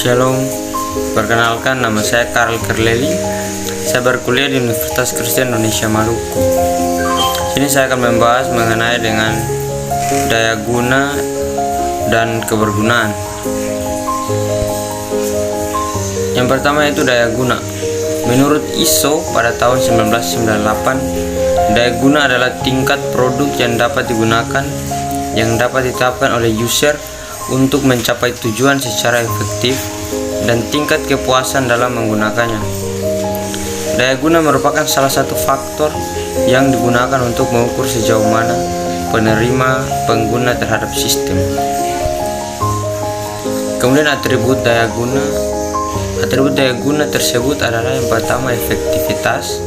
Shalom, perkenalkan nama saya Karl Kerleli. Saya berkuliah di Universitas Kristen Indonesia Maluku. Sini saya akan membahas mengenai dengan daya guna dan kebergunaan. Yang pertama yaitu daya guna. Menurut ISO pada tahun 1998, daya guna adalah tingkat produk yang dapat digunakan yang dapat ditetapkan oleh user untuk mencapai tujuan secara efektif dan tingkat kepuasan dalam menggunakannya. Daya guna merupakan salah satu faktor yang digunakan untuk mengukur sejauh mana penerima pengguna terhadap sistem. Kemudian atribut daya guna. Atribut daya guna tersebut adalah yang pertama efektivitas,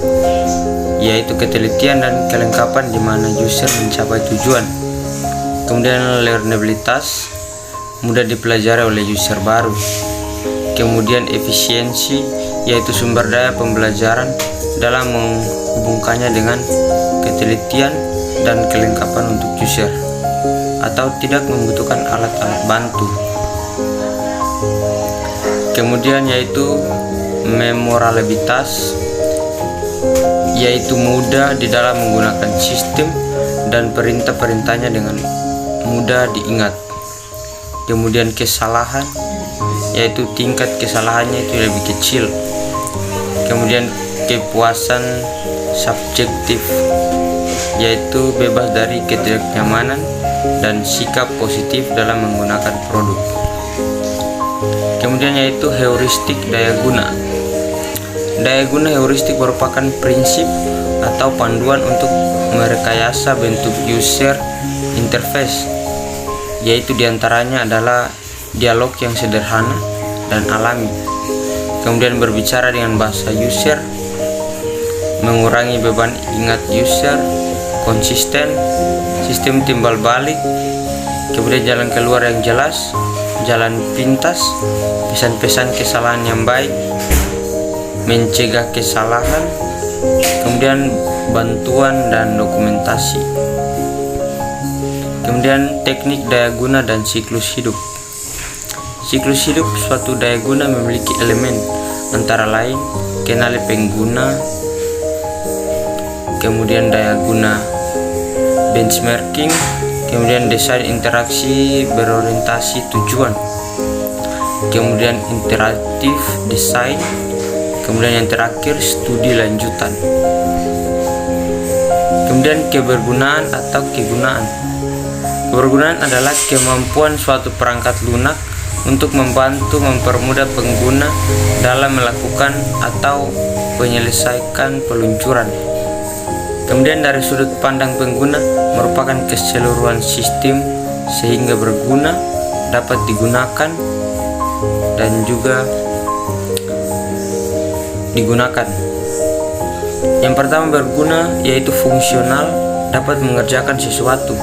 yaitu ketelitian dan kelengkapan di mana user mencapai tujuan. Kemudian learnabilitas, mudah dipelajari oleh user baru. Kemudian efisiensi, yaitu sumber daya pembelajaran dalam menghubungkannya dengan ketelitian dan kelengkapan untuk user, atau tidak membutuhkan alat-alat bantu. Kemudian yaitu memorabilitas, yaitu mudah di dalam menggunakan sistem dan perintah-perintahnya dengan mudah diingat. Kemudian kesalahan, yaitu tingkat kesalahannya itu lebih kecil. Kemudian kepuasan subjektif, yaitu bebas dari ketidaknyamanan dan sikap positif dalam menggunakan produk. Kemudian yaitu heuristik daya guna. Daya guna heuristik merupakan prinsip atau panduan untuk merekayasa bentuk user interface, yaitu diantaranya adalah dialog yang sederhana dan alami. Kemudian berbicara dengan bahasa user, mengurangi beban ingat user, konsisten, sistem timbal balik, kemudian jalan keluar yang jelas, jalan pintas, pesan-pesan kesalahan yang baik, mencegah kesalahan, kemudian bantuan dan dokumentasi. Kemudian teknik daya guna dan siklus hidup. Siklus hidup suatu daya guna memiliki elemen antara lain kenali pengguna, kemudian daya guna benchmarking, kemudian desain interaksi berorientasi tujuan, kemudian interaktif desain, kemudian yang terakhir studi lanjutan. Kemudian kebergunaan atau kegunaan. Kebergunaan adalah kemampuan suatu perangkat lunak untuk membantu mempermudah pengguna dalam melakukan atau menyelesaikan peluncuran. Kemudian dari sudut pandang pengguna merupakan keseluruhan sistem sehingga berguna, dapat digunakan dan juga digunakan. Yang pertama berguna yaitu fungsional, dapat mengerjakan sesuatu.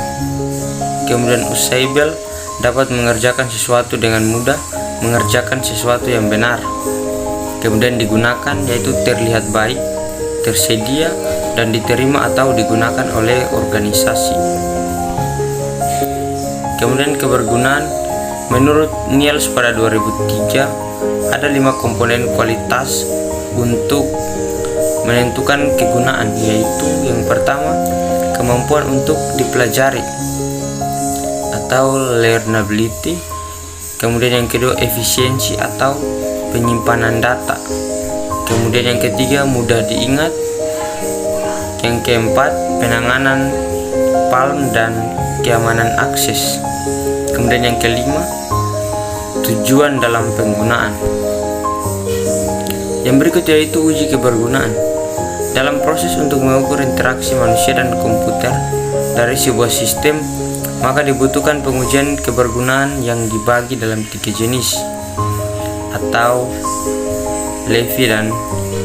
Kemudian usable, dapat mengerjakan sesuatu dengan mudah, mengerjakan sesuatu yang benar. Kemudian digunakan yaitu terlihat baik, tersedia dan diterima atau digunakan oleh organisasi. Kemudian kebergunaan, menurut Niels pada 2003 ada 5 komponen kualitas untuk menentukan kegunaan, yaitu yang pertama kemampuan untuk dipelajari atau learnability, kemudian yang kedua efisiensi atau penyimpanan data, kemudian yang ketiga mudah diingat, yang keempat penanganan palm dan keamanan akses, kemudian yang kelima tujuan dalam penggunaan. Yang berikut yaitu uji kebergunaan. Dalam proses untuk mengukur interaksi manusia dan komputer dari sebuah sistem, maka dibutuhkan pengujian kebergunaan yang dibagi dalam 3 jenis atau Levy dan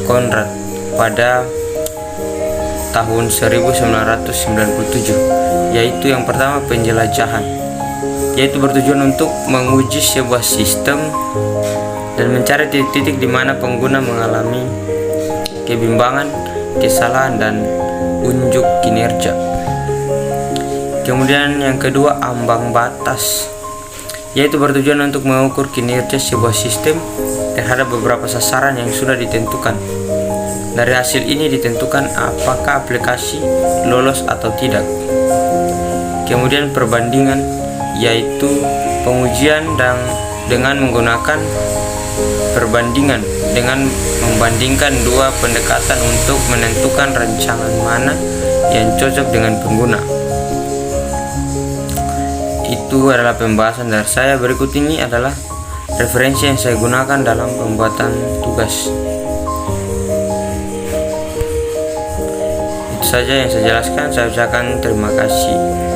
Conrad pada tahun 1997, yaitu yang pertama penjelajahan, yaitu bertujuan untuk menguji sebuah sistem dan mencari titik-titik di mana pengguna mengalami kebimbangan, kesalahan dan unjuk kinerja. Kemudian yang kedua ambang batas, yaitu bertujuan untuk mengukur kinerja sebuah sistem terhadap beberapa sasaran yang sudah ditentukan. Dari hasil ini ditentukan apakah aplikasi lolos atau tidak. Kemudian perbandingan, yaitu pengujian dengan menggunakan perbandingan dengan membandingkan dua pendekatan untuk menentukan rancangan mana yang cocok dengan pengguna. Itu adalah pembahasan dari saya. Berikut ini adalah referensi yang saya gunakan dalam pembuatan tugas. Itu saja yang saya jelaskan. Saya ucapkan terima kasih.